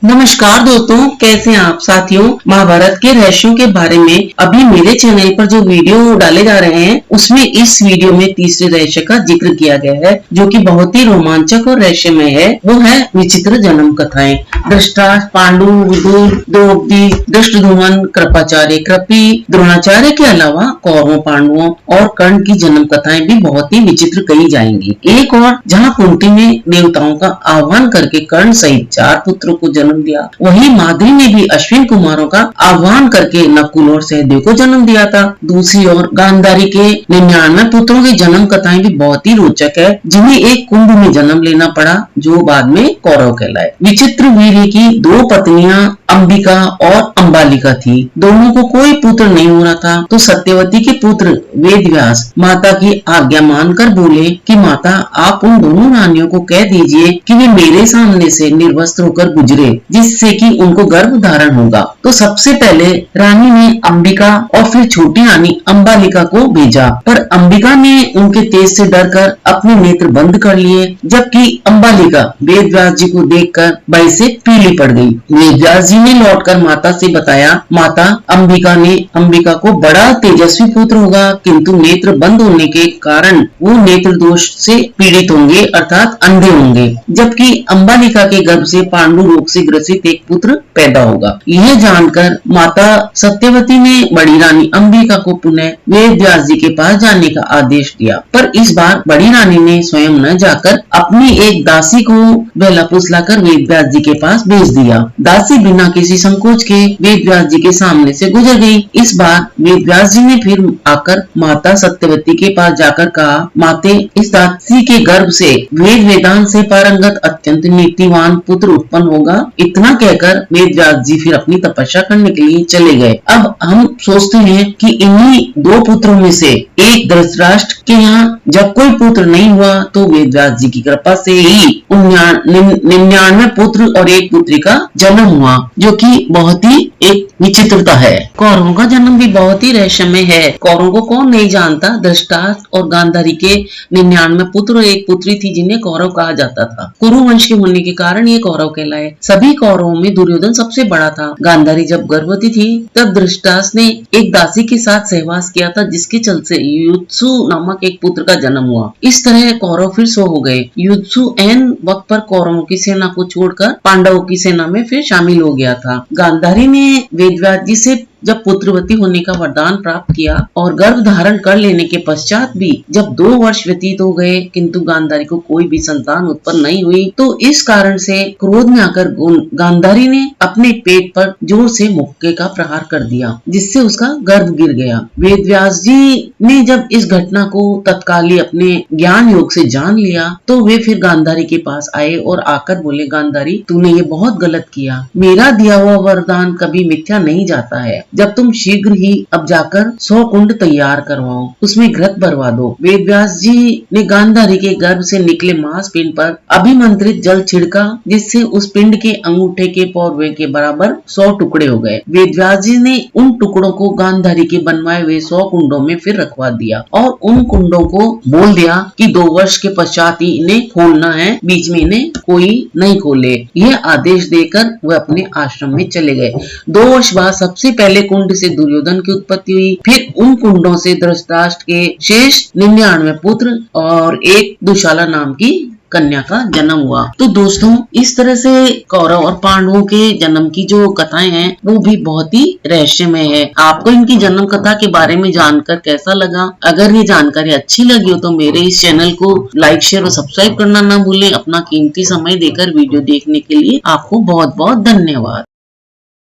नमस्कार दोस्तों, कैसे हैं आप साथियों। महाभारत के रहस्यों के बारे में अभी मेरे चैनल पर जो वीडियो डाले जा रहे हैं उसमें इस वीडियो में तीसरे रहस्य का जिक्र किया गया है जो कि बहुत ही रोमांचक और रहस्यमय है। वो है विचित्र जन्म कथाएं। धृतराष्ट्र, पांडु, विदुर, द्रौपदी, धृष्टद्युम्न, कृपाचार्य, कृपि, द्रोणाचार्य के अलावा कौरवों, पांडवों और कर्ण की जन्म कथाएं भी बहुत ही विचित्र कही जाएंगी। एक और जहाँ कुंती ने देवताओं का आह्वान करके कर्ण सहित 4 पुत्रों को जन्म दिया, वहीं माद्री ने भी अश्विन कुमारों का आह्वान करके नकुल और सहदेव को जन्म दिया था। दूसरी ओर गांधारी के 99 पुत्रों की जन्म कथाएं भी बहुत ही रोचक है, जिन्हें एक कुंभ में जन्म लेना पड़ा जो बाद में कौरव कहलाए। विचित्र वीर्य की 2 पत्नियां अंबिका और अंबालिका थी। दोनों को कोई पुत्र नहीं हो रहा था, तो सत्यवती के पुत्र वेदव्यास माता की आज्ञा मानकर बोले कि माता, आप उन दोनों रानियों को कह दीजिए कि वे मेरे सामने से निर्वस्त्र होकर गुजरे, जिससे कि उनको गर्भ धारण होगा। तो सबसे पहले रानी ने अंबिका और फिर छोटी रानी अंबालिका को भेजा, पर अंबिका ने उनके तेज से डरकर अपने नेत्र बंद कर लिए, जबकि अंबालिका वेदव्यास जी को देखकर भय से पीली पड़ गई। वेदव्यास जी ने लौटकर माता से बताया, माता, अंबिका को बड़ा तेजस्वी पुत्र होगा, किंतु नेत्र बंद होने के कारण वो नेत्र दोष से पीड़ित होंगे, अर्थात अंधे होंगे, जबकि अंबालिका के गर्भ से पांडु रोग से ग्रसित एक पुत्र पैदा होगा। यह जानकर माता सत्यवती ने बड़ी रानी अंबिका को पुनः वेदव्यास जी के पास जाने का आदेश दिया, पर इस बार बड़ी रानी ने स्वयं न जाकर अपनी एक दासी को बहला फुसलाकर वेदव्यास जी के पास भेज दिया। दासी बिना किसी संकोच के वेदव्यास जी के सामने से गुजर गई। इस बार वेदव्यास जी ने फिर आकर माता सत्यवती के पास जाकर कहा, माते, इस दासी के गर्भ से वेद वेदांत से पारंगत अत्यंत नीतिवान पुत्र उत्पन्न होगा। इतना कहकर वेदव्यास जी फिर अपनी तपस्या करने के लिए चले गए। अब हम सोचते हैं कि इन्हीं 2 पुत्रों में से एक धृतराष्ट्र के यहाँ जब कोई पुत्र नहीं हुआ तो वेदव्यास जी की कृपा से ही 99 पुत्र और एक पुत्री का जन्म हुआ, जो कि बहुत ही एक विचित्रता है। कौरवों का जन्म भी बहुत ही रहस्यमय है। कौरवों को कौन नहीं जानता। धृतराष्ट्र और गांधारी के 99 पुत्र और एक पुत्री थी, जिन्हें कौरव कहा जाता था। कुरु वंश के होने के कारण ये कौरव कहलाए। सभी कौरवों में दुर्योधन सबसे बड़ा था। गांधारी जब गर्भवती थी तब धृतराष्ट्र ने एक दासी के साथ सहवास किया था, जिसके चलते युत्सु नामक एक पुत्र का जन्म हुआ। इस तरह कौरव फिर 100 हो गए। युत्सु एन वक्त पर कौरवों की सेना को छोड़कर पांडवों की सेना में फिर शामिल हो गया था। गांधारी ने वेदव्यास जी से जब पुत्रवती होने का वरदान प्राप्त किया और गर्भ धारण कर लेने के पश्चात भी जब 2 वर्ष व्यतीत हो गए किंतु गांधारी को कोई भी संतान उत्पन्न नहीं हुई, तो इस कारण से क्रोध में आकर गांधारी ने अपने पेट पर जोर से मुक्के का प्रहार कर दिया, जिससे उसका गर्भ गिर गया। वेदव्यास जी ने जब इस घटना को तत्काल ही अपने ज्ञान योग से जान लिया, तो वे फिर गांधारी के पास आए और आकर बोले, गांधारी, तूने ये बहुत गलत किया। मेरा दिया हुआ वरदान कभी मिथ्या नहीं जाता है। जब तुम शीघ्र ही अब जाकर 100 कुंड तैयार करवाओ, उसमें घृत भरवा दो। वेदव्यास जी ने गांधारी के गर्भ से निकले मांस पिंड पर अभिमंत्रित जल छिड़का, जिससे उस पिंड के अंगूठे के पौरवे के बराबर 100 टुकड़े हो गए। वेदव्यास जी ने उन टुकड़ों को गांधारी के बनवाए हुए 100 कुंडों में फिर रखवा दिया और उन कुंडों को बोल दिया कि 2 वर्ष के पश्चात ही इन्हें खोलना है, बीच में इन्हें कोई नहीं खोले। यह आदेश देकर वह अपने आश्रम में चले गए। 2 वर्ष बाद सबसे पहले कुंड से दुर्योधन की उत्पत्ति हुई। फिर उन कुंडों से धृतराष्ट्र के शेष 99 पुत्र और एक दुशाला नाम की कन्या का जन्म हुआ। तो दोस्तों, इस तरह से कौरव और पांडवों के जन्म की जो कथाएं हैं वो भी बहुत ही रहस्यमय है। आपको इनकी जन्म कथा के बारे में जानकर कैसा लगा? अगर ये जानकारी अच्छी लगी हो तो मेरे इस चैनल को लाइक, शेयर और सब्सक्राइब करना ना भूलें। अपना कीमती समय देकर वीडियो देखने के लिए आपको बहुत बहुत धन्यवाद।